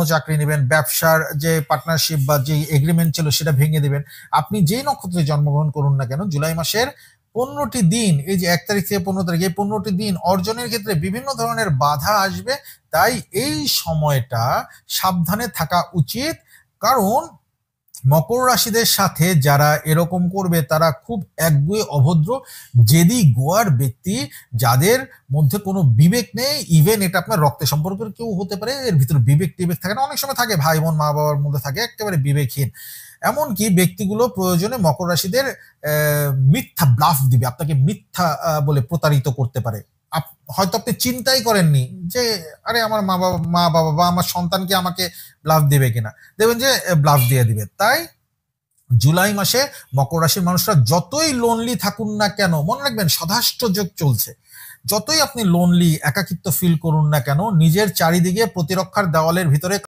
চাকরি নেবেন, ব্যবসার যে পার্টনারশিপ বা যে এগ্রিমেন্ট ছিল সেটা ভেঙে দিবেন। আপনি যেই নক্ষত্রে জন্মগ্রহণ করুন না কেন, জুলাই মাসের ১৫টি দিন, এই যে ১ তারিখ থেকে ১৫ তারিখ, এই ১৫টি দিন অর্জনের ক্ষেত্রে বিভিন্ন ধরনের বাধা আসবে। তাই এই সময়টা সাবধানে থাকা উচিত। কারণ মকর রাশিদের সাথে যারা এরকম করবে তারা খুব একগুঁয়ে, অভদ্র, জেদি, গোয়ার ব্যক্তি, যাদের মধ্যে কোনো বিবেক নেই। ইভেন এটা আপনার রক্তের সম্পর্কের কেউ হতে পারে, এর ভিতরে বিবেক থাকে না, অনেক সময় থাকে ভাই বোন মা বাবার মধ্যে থাকে একেবারে বিবেকহীন। এমনকি ব্যক্তিগুলো প্রয়োজনে মকর রাশিদের মিথ্যা ব্লাফ দিবে, আপনাকে মিথ্যা বলে প্রতারিত করতে পারে। হয়তো আপনি চিন্তাই করেননি যে আরে আমার মা বাবা বা আমার সন্তান কি আমাকে ব্লাফ দিবে কিনা, দেখবেন যে ব্লাফ দিয়ে দিবে। তাই জুলাই মাসে মকর রাশির মানুষরা যতই লোনলি থাকুন না কেন, মনে রাখবেন স্বধাষ্ট যোগ চলছে, যতই আপনি লোনলি একাকিত্ব ফিল করুন না কেন, নিজের চারিদিকে প্রতিরক্ষার দেওয়ালের ভিতরে